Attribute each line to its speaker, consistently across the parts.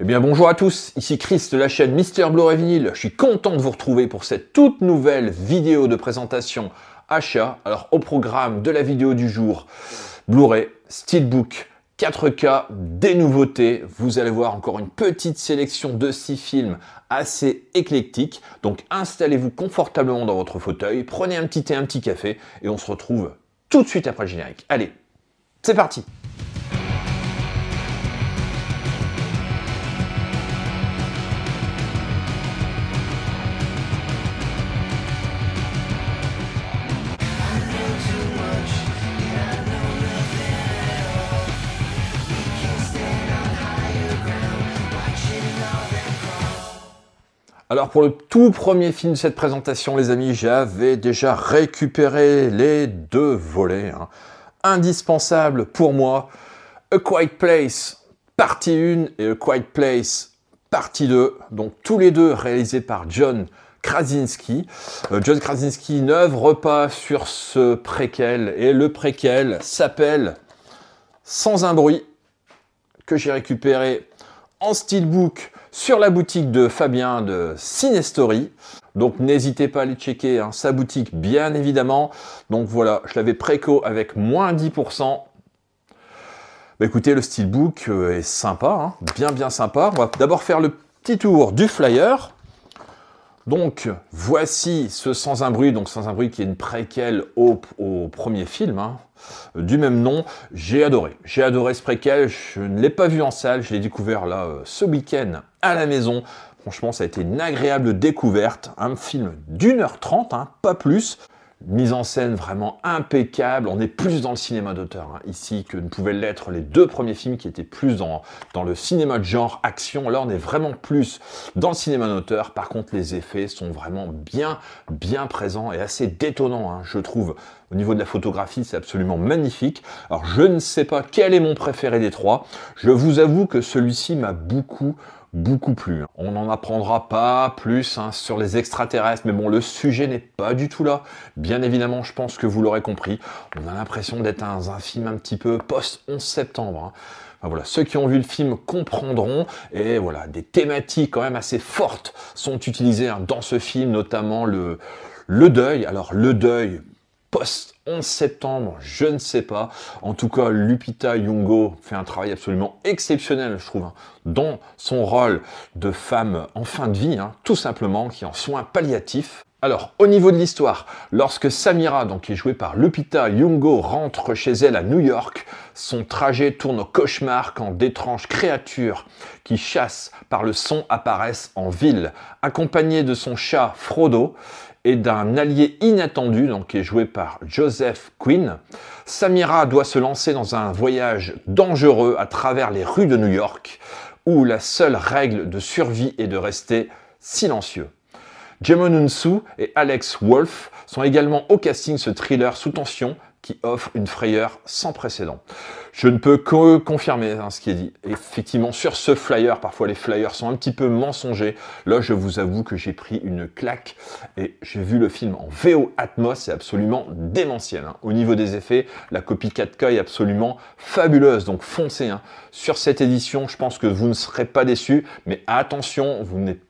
Speaker 1: Eh bien bonjour à tous, ici Chris de la chaîne Mister Blu-ray Vinyl. Je suis content de vous retrouver pour cette toute nouvelle vidéo de présentation achat. Alors au programme de la vidéo du jour, Blu-ray, Steelbook, 4K, des nouveautés. Vous allez voir encore une petite sélection de 6 films assez éclectiques. Donc installez-vous confortablement dans votre fauteuil, prenez un petit thé, un petit café et on se retrouve tout de suite après le générique. Allez, c'est parti! Alors pour le tout premier film de cette présentation, les amis, j'avais déjà récupéré les deux volets indispensables pour moi. A Quiet Place partie 1 et A Quiet Place partie 2. Donc tous les deux réalisés par John Krasinski. John Krasinski n'œuvre pas sur ce préquel et le préquel s'appelle Sans un bruit, que j'ai récupéré en steelbook sur la boutique de Fabien de Cinestory. Donc n'hésitez pas à aller checker sa boutique bien évidemment. Donc voilà, je l'avais préco avec moins 10%. Bah, écoutez, le steelbook est sympa, bien sympa. On va d'abord faire le petit tour du flyer. Donc voici ce Sans un bruit, donc Sans un bruit qui est une préquelle au premier film du même nom. J'ai adoré ce préquel, je ne l'ai pas vu en salle, je l'ai découvert là ce week-end à la maison. Franchement ça a été une agréable découverte, un film d'1h30, pas plus. Mise en scène vraiment impeccable, on est plus dans le cinéma d'auteur ici que ne pouvaient l'être les deux premiers films qui étaient plus dans le cinéma de genre action. Là on est vraiment plus dans le cinéma d'auteur. Par contre les effets sont vraiment bien présents et assez détonnants je trouve. Au niveau de la photographie c'est absolument magnifique. Alors je ne sais pas quel est mon préféré des trois, je vous avoue que celui-ci m'a beaucoup plu. On n'en apprendra pas plus sur les extraterrestres, mais bon, le sujet n'est pas du tout là. Bien évidemment, je pense que vous l'aurez compris. On a l'impression d'être dans un film un petit peu post-11 septembre. Enfin, voilà, ceux qui ont vu le film comprendront. Et voilà, des thématiques quand même assez fortes sont utilisées dans ce film, notamment le deuil. Alors, le deuil post-11 septembre, je ne sais pas. En tout cas, Lupita Nyong'o fait un travail absolument exceptionnel, je trouve, dans son rôle de femme en fin de vie, tout simplement, qui est en soins palliatifs. Alors, au niveau de l'histoire, lorsque Samira, donc qui est jouée par Lupita Nyong'o, rentre chez elle à New York, son trajet tourne au cauchemar quand d'étranges créatures qui chassent par le son apparaissent en ville, accompagnées de son chat Frodo et d'un allié inattendu, donc qui est joué par Joseph Quinn. Samira doit se lancer dans un voyage dangereux à travers les rues de New York, où la seule règle de survie est de rester silencieux. Djimon Hounsou et Alex Wolff sont également au casting ce thriller sous tension qui offre une frayeur sans précédent. Je ne peux que confirmer ce qui est dit. Effectivement, sur ce flyer, parfois les flyers sont un petit peu mensongers. Là, je vous avoue que j'ai pris une claque et j'ai vu le film en VO Atmos, c'est absolument démentiel. Au niveau des effets, la copie 4K est absolument fabuleuse, donc foncez. Sur cette édition, je pense que vous ne serez pas déçus, mais attention, vous n'êtes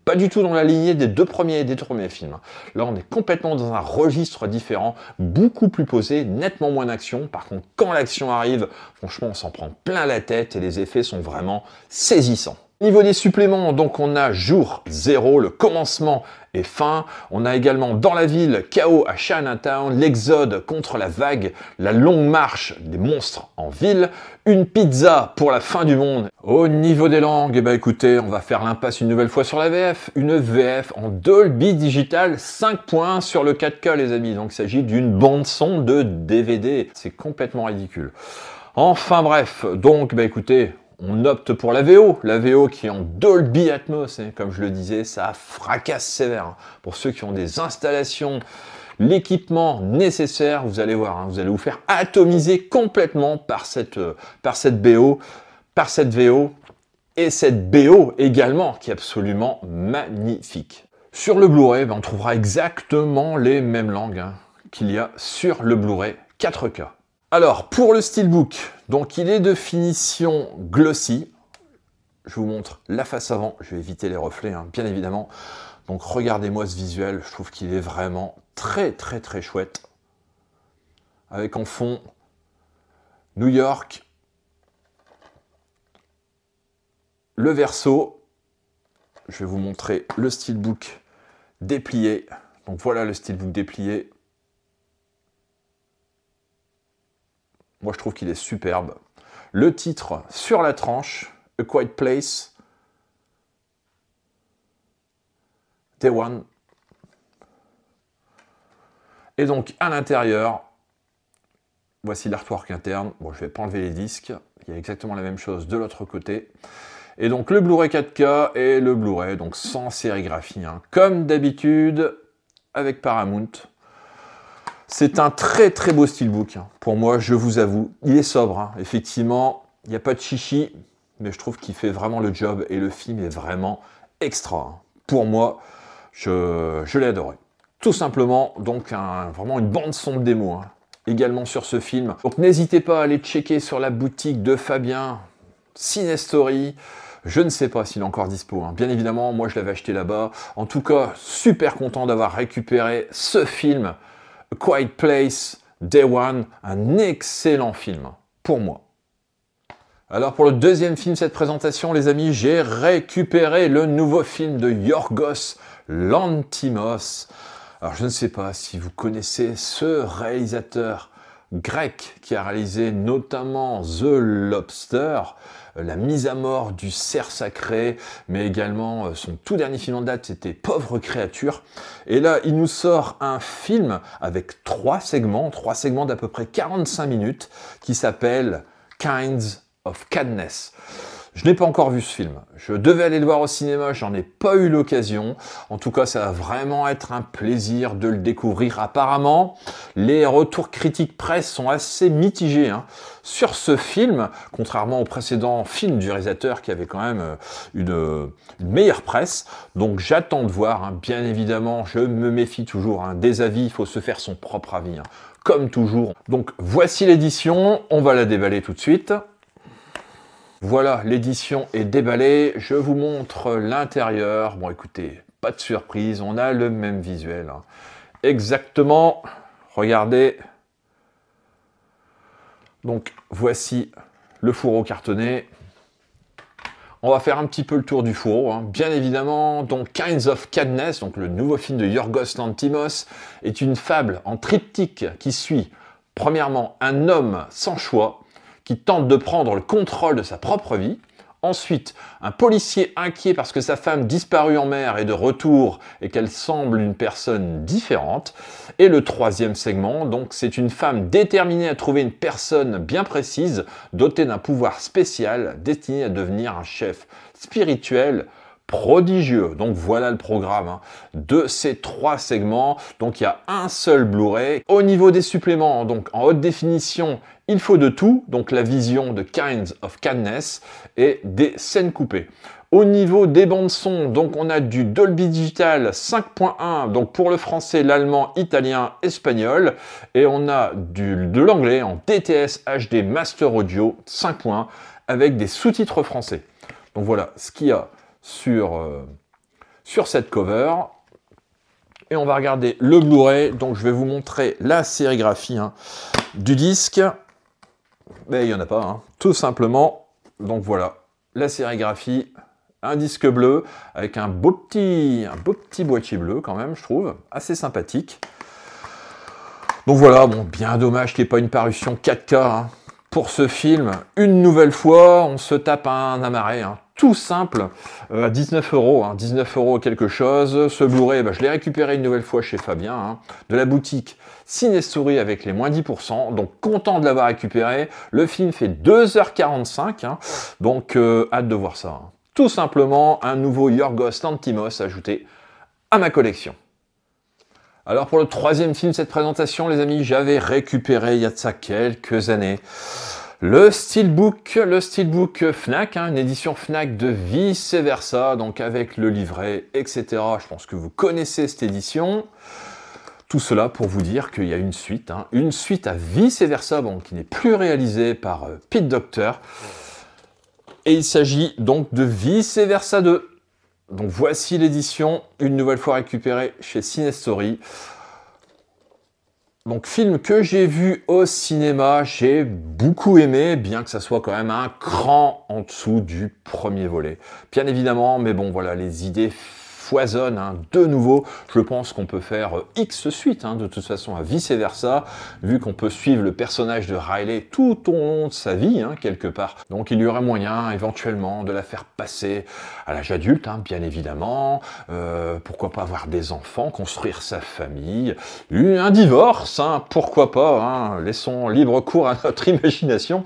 Speaker 1: pas du tout dans la lignée des deux premiers films. Là, on est complètement dans un registre différent, beaucoup plus posé, nettement moins d'action. Par contre, quand l'action arrive, franchement, on s'en prend plein la tête et les effets sont vraiment saisissants. Au niveau des suppléments, donc on a Jour 0, le commencement et fin. On a également Dans la ville, Chaos à Chinatown, l'exode contre la vague, la longue marche des monstres en ville, une pizza pour la fin du monde. Au niveau des langues, écoutez, on va faire l'impasse une nouvelle fois sur la VF. Une VF en Dolby Digital 5.1 sur le 4K les amis. Donc il s'agit d'une bande son de DVD. C'est complètement ridicule. Enfin bref, donc écoutez, on opte pour la VO qui est en Dolby Atmos, et comme je le disais, ça fracasse sévère. Pour ceux qui ont des installations, l'équipement nécessaire, vous allez voir, vous allez vous faire atomiser complètement par cette VO, et cette BO également, qui est absolument magnifique. Sur le Blu-ray, on trouvera exactement les mêmes langues qu'il y a sur le Blu-ray 4K. Alors, pour le Steelbook, donc il est de finition glossy. je vous montre la face avant, je vais éviter les reflets, hein, bien évidemment. Donc regardez-moi ce visuel, je trouve qu'il est vraiment très très très chouette. Avec en fond New York, le verso, je vais vous montrer le steelbook déplié. Donc voilà le steelbook déplié. Moi je trouve qu'il est superbe. Le titre sur la tranche, A Quiet Place, Day One. Et donc à l'intérieur, voici l'artwork interne. Bon, je ne vais pas enlever les disques. Il y a exactement la même chose de l'autre côté. Et donc le Blu-ray 4K et le Blu-ray, donc sans sérigraphie, hein, comme d'habitude avec Paramount. C'est un très très beau steelbook, hein. Pour moi, je vous avoue. Il est sobre, hein. Effectivement, il n'y a pas de chichi, mais je trouve qu'il fait vraiment le job et le film est vraiment extra, hein. Pour moi, je l'ai adoré. Tout simplement, donc vraiment une bande son de démo, hein, également sur ce film. Donc n'hésitez pas à aller checker sur la boutique de Fabien, Cinestory. Je ne sais pas s'il est encore dispo, hein. Bien évidemment, moi je l'avais acheté là-bas. En tout cas, super content d'avoir récupéré ce film, A Quiet Place, Day One, un excellent film, pour moi. Alors pour le deuxième film, cette présentation, les amis, j'ai récupéré le nouveau film de Yorgos Lanthimos. Alors je ne sais pas si vous connaissez ce réalisateur grec qui a réalisé notamment The Lobster, la mise à mort du cerf sacré, mais également son tout dernier film en date, c'était Pauvre créature. Et là, il nous sort un film avec trois segments d'à peu près 45 minutes, qui s'appelle Kinds of Kindness. Je n'ai pas encore vu ce film. Je devais aller le voir au cinéma, j'en ai pas eu l'occasion. En tout cas, ça va vraiment être un plaisir de le découvrir. Apparemment, les retours critiques presse sont assez mitigés, hein, sur ce film, contrairement au précédent film du réalisateur qui avait quand même une meilleure presse. Donc j'attends de voir, hein. Bien évidemment, je me méfie toujours, hein, des avis, il faut se faire son propre avis, hein, comme toujours. Donc voici l'édition, on va la déballer tout de suite. Voilà, l'édition est déballée, je vous montre l'intérieur. Bon écoutez, pas de surprise, on a le même visuel, hein. Exactement, regardez. Donc voici le fourreau cartonné. On va faire un petit peu le tour du fourreau, hein. Bien évidemment, donc Kinds of Kindness, donc le nouveau film de Yorgos Lanthimos, est une fable en triptyque qui suit, premièrement, un homme sans choix, qui tente de prendre le contrôle de sa propre vie. Ensuite, un policier inquiet parce que sa femme disparue en mer est de retour et qu'elle semble une personne différente. Et le troisième segment, donc, c'est une femme déterminée à trouver une personne bien précise, dotée d'un pouvoir spécial, destiné à devenir un chef spirituel prodigieux. Donc voilà le programme, hein, de ces trois segments. Donc il y a un seul Blu-ray. Au niveau des suppléments, donc en haute définition, il faut de tout, donc la vision de Kinds of Kindness et des scènes coupées. Au niveau des bandes son, donc on a du Dolby Digital 5.1, donc pour le français, l'allemand, italien, espagnol, et on a de l'anglais en DTS HD Master Audio 5.1 avec des sous-titres français. Donc voilà ce qu'il y a sur cette cover. Et on va regarder le Blu-ray. Donc je vais vous montrer la sérigraphie, hein, du disque. Mais il n'y en a pas, hein, tout simplement. Donc voilà, la sérigraphie, un disque bleu avec un beau petit boîtier bleu quand même, je trouve, assez sympathique. Donc voilà, bon, bien dommage qu'il n'y ait pas une parution 4K, hein, pour ce film. Une nouvelle fois, on se tape un amarré, hein, tout simple, à 19 €, hein, 19 € quelque chose. Ce Blu-ray, je l'ai récupéré une nouvelle fois chez Fabien, hein, de la boutique Cinestory avec les moins 10%, donc content de l'avoir récupéré. Le film fait 2h45, hein, donc hâte de voir ça, hein. Tout simplement, un nouveau Yorgos Lanthimos ajouté à ma collection. Alors pour le troisième film de cette présentation, les amis, j'avais récupéré il y a de ça quelques années le Steelbook Fnac, hein, une édition Fnac de Vice Versa, donc avec le livret, etc. Je pense que vous connaissez cette édition. Tout cela pour vous dire qu'il y a une suite, hein, une suite à Vice Versa, bon, qui n'est plus réalisée par Pete Docter. Et il s'agit donc de Vice Versa 2. Donc voici l'édition, une nouvelle fois récupérée chez Cinestory. Donc film que j'ai vu au cinéma, j'ai beaucoup aimé, bien que ça soit quand même un cran en dessous du premier volet. Bien évidemment, mais bon voilà, les idées foisonnent hein. De nouveau. Je pense qu'on peut faire X suite, hein, de toute façon, à Vice Versa, vu qu'on peut suivre le personnage de Riley tout au long de sa vie, hein, quelque part. Donc il y aurait moyen, éventuellement, de la faire passer à l'âge adulte, hein, bien évidemment. Pourquoi pas avoir des enfants, construire sa famille, un divorce, hein, pourquoi pas, hein, laissons libre cours à notre imagination.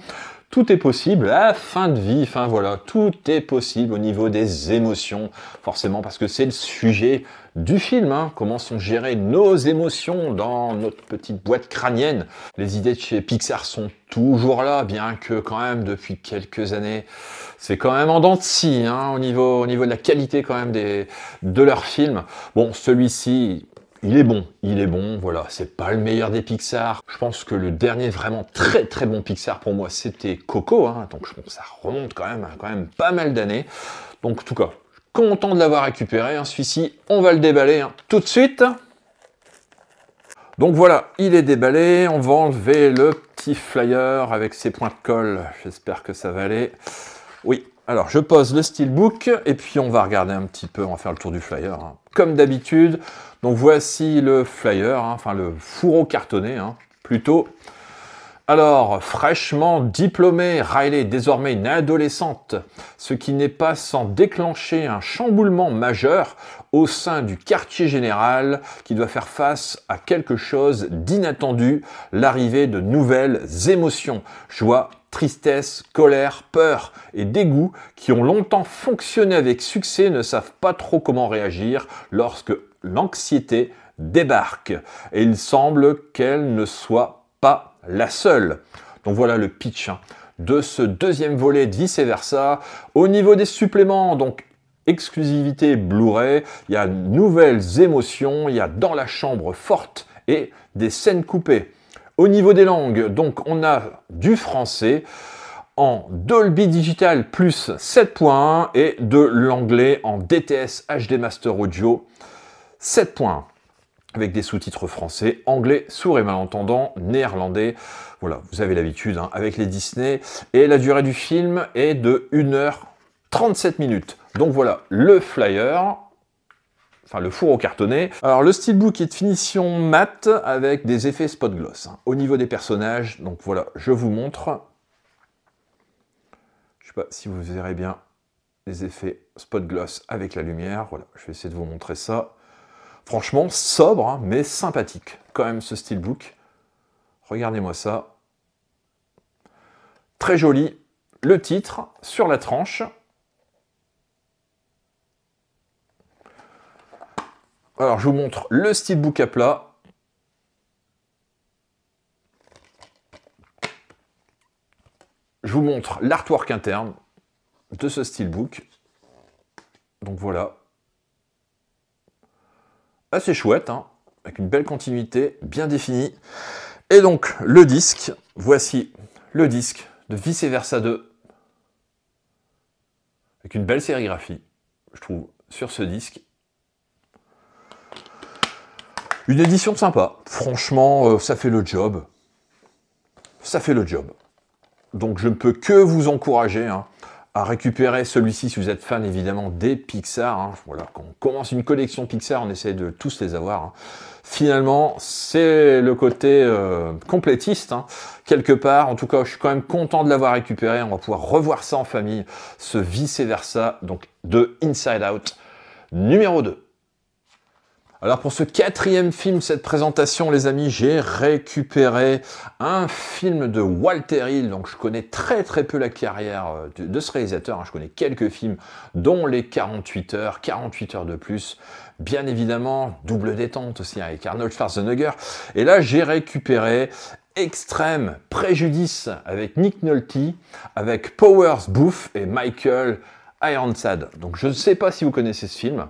Speaker 1: Tout est possible, la fin de vie, enfin voilà, tout est possible au niveau des émotions, forcément parce que c'est le sujet du film, hein, comment sont gérées nos émotions dans notre petite boîte crânienne. Les idées de chez Pixar sont toujours là, bien que quand même depuis quelques années, c'est quand même en dents de scie, hein, au niveau de la qualité quand même de leurs films. Bon, celui-ci... il est bon, voilà, c'est pas le meilleur des Pixar. Je pense que le dernier vraiment très très bon Pixar pour moi, c'était Coco, hein, donc je pense que ça remonte quand même pas mal d'années. Donc en tout cas, content de l'avoir récupéré, hein, celui-ci, on va le déballer hein, tout de suite. Donc voilà, il est déballé, on va enlever le petit flyer avec ses points de colle, j'espère que ça va aller. Oui, alors je pose le steelbook et puis on va regarder un petit peu, on va faire le tour du flyer, hein, comme d'habitude. Donc voici le flyer, hein, enfin le fourreau cartonné, hein, plutôt. Alors, fraîchement diplômée, Riley est désormais une adolescente, ce qui n'est pas sans déclencher un chamboulement majeur au sein du quartier général qui doit faire face à quelque chose d'inattendu, l'arrivée de nouvelles émotions, joie, tristesse, colère, peur et dégoût qui ont longtemps fonctionné avec succès ne savent pas trop comment réagir lorsque l'anxiété débarque. Et il semble qu'elle ne soit pas la seule. Donc voilà le pitch hein, de ce deuxième volet de Vice Versa. Au niveau des suppléments, donc exclusivité Blu-ray, il y a nouvelles émotions, il y a Dans la chambre forte et des scènes coupées. Au niveau des langues, donc on a du français en Dolby Digital plus 7.1 et de l'anglais en DTS HD Master Audio 7.1. Avec des sous-titres français, anglais, sourds et malentendants, néerlandais. Voilà, vous avez l'habitude hein, avec les Disney. Et la durée du film est de 1h37 minutes. Donc voilà, le flyer, enfin le fourreau cartonné. Alors le steelbook est de finition mat avec des effets spot gloss. Hein. Au niveau des personnages, donc voilà, je vous montre. Je sais pas si vous verrez bien les effets spot gloss avec la lumière. Voilà, je vais essayer de vous montrer ça. Franchement, sobre, hein, mais sympathique, quand même, ce steelbook. Regardez-moi ça. Très joli. Le titre, sur la tranche. Alors, je vous montre le steelbook à plat. Je vous montre l'artwork interne de ce steelbook. Donc voilà. Assez chouette, hein, avec une belle continuité, bien définie. Et donc, le disque, voici le disque de Vice Versa 2, avec une belle sérigraphie, je trouve, sur ce disque. Une édition sympa, franchement, ça fait le job. Ça fait le job. Donc, je ne peux que vous encourager, hein, à récupérer celui-ci si vous êtes fan évidemment des Pixar. Hein. Voilà, quand on commence une collection Pixar, on essaie de tous les avoir. Hein. Finalement, c'est le côté complétiste, hein, quelque part. En tout cas, je suis quand même content de l'avoir récupéré. On va pouvoir revoir ça en famille, ce Vice Versa, donc de Inside Out, numéro 2. Alors pour ce quatrième film, cette présentation, les amis, j'ai récupéré un film de Walter Hill. Donc je connais très très peu la carrière de ce réalisateur. Hein. Je connais quelques films, dont les 48 heures de plus. Bien évidemment, Double détente aussi avec Arnold Schwarzenegger. Et là, j'ai récupéré Extrême Préjudice avec Nick Nolte, avec Powers Booth et Michael Ironside. Donc je ne sais pas si vous connaissez ce film.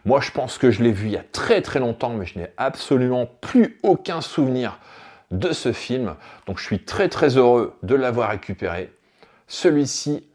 Speaker 1: Moi, je pense que je l'ai vu il y a très très longtemps, mais je n'ai absolument plus aucun souvenir de ce film. Donc, je suis très très heureux de l'avoir récupéré. Celui-ci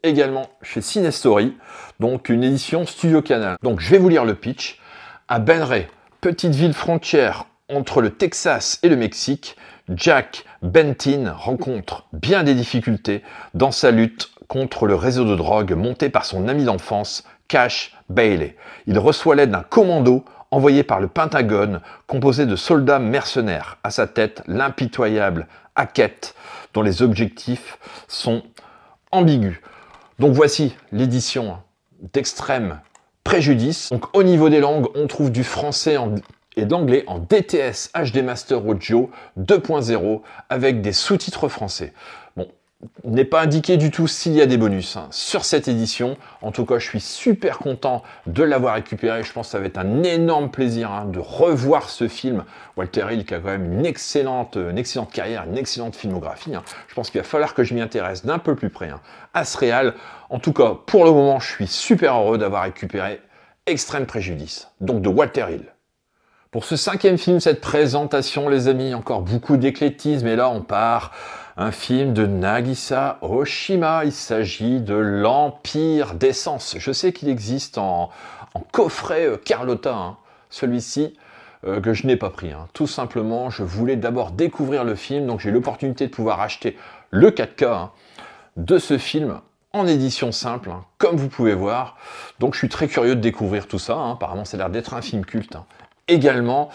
Speaker 1: également chez Cinestory, donc une édition Studio Canal. Donc je vais vous lire le pitch. À Benray, petite ville frontière entre le Texas et le Mexique, Jack Bentin rencontre bien des difficultés dans sa lutte contre le réseau de drogue monté par son ami d'enfance, Cash Bailey. Il reçoit l'aide d'un commando envoyé par le Pentagone, composé de soldats mercenaires. À sa tête, l'impitoyable Hackett, dont les objectifs sont ambigus. Donc voici l'édition d'Extrême Préjudice. Donc au niveau des langues, on trouve du français et de l'anglais en DTS HD Master Audio 2.0 avec des sous-titres français. Bon, il n'est pas indiqué du tout s'il y a des bonus sur cette édition. En tout cas, je suis super content de l'avoir récupéré. Je pense que ça va être un énorme plaisir de revoir ce film. Walter Hill qui a quand même une excellente carrière, une excellente filmographie. Je pense qu'il va falloir que je m'y intéresse d'un peu plus près à ce réal. En tout cas, pour le moment, je suis super heureux d'avoir récupéré Extrême Préjudice, donc de Walter Hill. Pour ce 5e film, cette présentation, les amis, encore beaucoup d'éclectisme. Et là, on part un film de Nagisa Oshima. Il s'agit de l'Empire d'Essence. Je sais qu'il existe en coffret Carlotta, celui-ci que je n'ai pas pris. Tout simplement, je voulais d'abord découvrir le film, donc j'ai eu l'opportunité de pouvoir acheter le 4K de ce film en édition simple, comme vous pouvez voir. Donc je suis très curieux de découvrir tout ça. Apparemment, ça a l'air d'être un film culte. Également.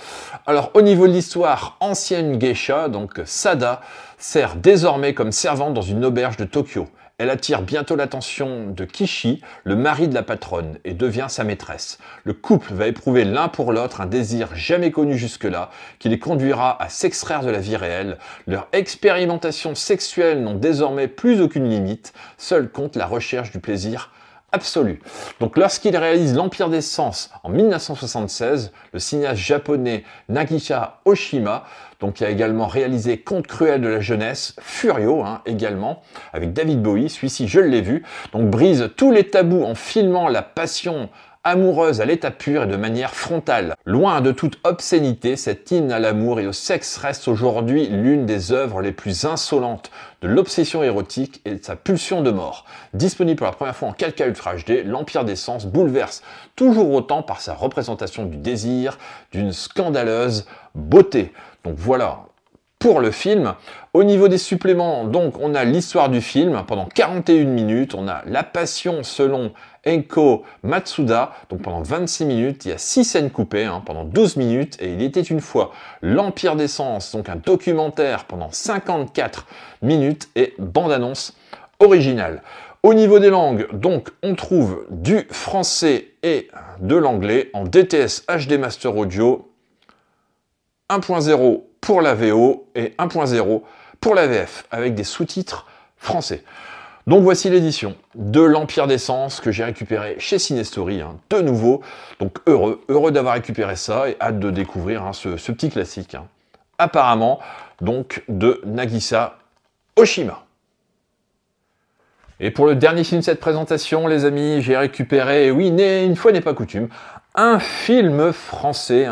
Speaker 1: Alors au niveau de l'histoire, ancienne geisha, donc Sada, sert désormais comme servante dans une auberge de Tokyo. Elle attire bientôt l'attention de Kishi, le mari de la patronne, et devient sa maîtresse. Le couple va éprouver l'un pour l'autre un désir jamais connu jusque-là, qui les conduira à s'extraire de la vie réelle. Leurs expérimentations sexuelles n'ont désormais plus aucune limite, seule compte la recherche du plaisir absolu. Donc lorsqu'il réalise l'Empire des Sens en 1976, le cinéaste japonais Nagisa Oshima, donc qui a également réalisé Conte cruel de la jeunesse, Furio également, avec David Bowie, celui-ci je l'ai vu, donc brise tous les tabous en filmant la passion amoureuse à l'état pur et de manière frontale. Loin de toute obscénité, cet hymne à l'amour et au sexe reste aujourd'hui l'une des œuvres les plus insolentes de l'obsession érotique et de sa pulsion de mort. Disponible pour la première fois en 4K Ultra HD, l'Empire des Sens bouleverse toujours autant par sa représentation du désir, d'une scandaleuse beauté. Donc voilà pour le film. Au niveau des suppléments, donc on a l'histoire du film pendant 41 minutes, on a la passion selon Enko Matsuda, donc pendant 26 minutes, il y a 6 scènes coupées pendant 12 minutes, et il était une fois l'Empire des Sens, donc un documentaire pendant 54 minutes, et bande-annonce originale. Au niveau des langues, donc on trouve du français et de l'anglais en DTS HD Master Audio 1.0 pour la VO et 1.0 pour la VF, avec des sous-titres français. Donc voici l'édition de l'Empire des Sens que j'ai récupéré chez Cinestory, de nouveau. Donc heureux d'avoir récupéré ça et hâte de découvrir ce petit classique. Apparemment, donc de Nagisa Oshima. Et pour le dernier film de cette présentation, les amis, j'ai récupéré, oui, une fois n'est pas coutume, un film français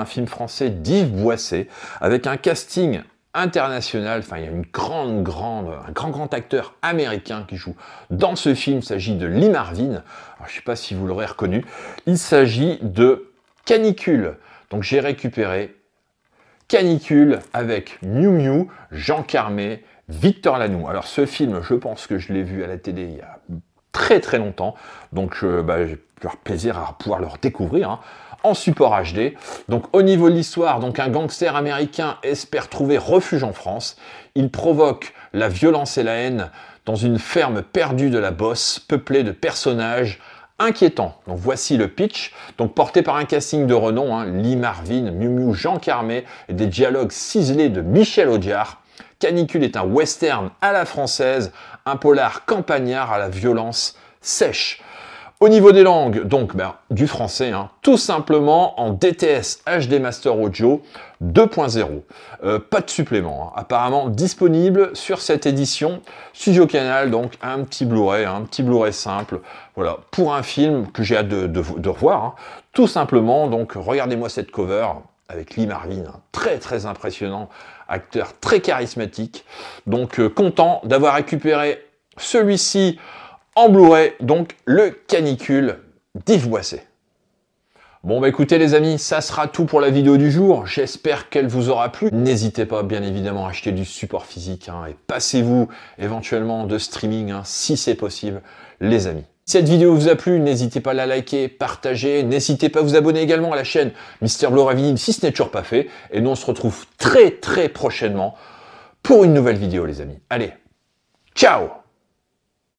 Speaker 1: d'Yves Boisset, avec un casting international. Enfin, il y a un grand acteur américain qui joue dans ce film. Il s'agit de Lee Marvin. Alors, je ne sais pas si vous l'aurez reconnu. Il s'agit de Canicule. Donc, j'ai récupéré Canicule avec Miu Miu, Jean Carmé, Victor Lanoux. Alors, ce film, je pense que je l'ai vu à la télé il y a très longtemps. Donc, j'ai plaisir à pouvoir le redécouvrir en support HD. Donc au niveau de l'histoire, donc un gangster américain espère trouver refuge en France. Il provoque la violence et la haine dans une ferme perdue de la Bosse, peuplée de personnages inquiétants. Donc voici le pitch, donc porté par un casting de renom, Lee Marvin, Miu Miu, Jean Carmé, et des dialogues ciselés de Michel Audiard. Canicule est un western à la française, un polar campagnard à la violence sèche. Au niveau des langues, donc du français, tout simplement en DTS HD Master Audio 2.0. Pas de supplément, apparemment disponible sur cette édition Studio Canal, donc un petit Blu-ray simple, voilà, pour un film que j'ai hâte de revoir, tout simplement. Donc regardez-moi cette cover avec Lee Marvin, très impressionnant, acteur très charismatique, donc content d'avoir récupéré celui-ci en Blu-ray, donc le Canicule d'Yves Boisset. Bon bah écoutez les amis, ça sera tout pour la vidéo du jour, j'espère qu'elle vous aura plu. N'hésitez pas bien évidemment à acheter du support physique et passez-vous éventuellement de streaming si c'est possible les amis. Si cette vidéo vous a plu, n'hésitez pas à la liker, partager, n'hésitez pas à vous abonner également à la chaîne Mister Blu-ray Vinyl si ce n'est toujours pas fait. Et nous on se retrouve très prochainement pour une nouvelle vidéo les amis. Allez, ciao!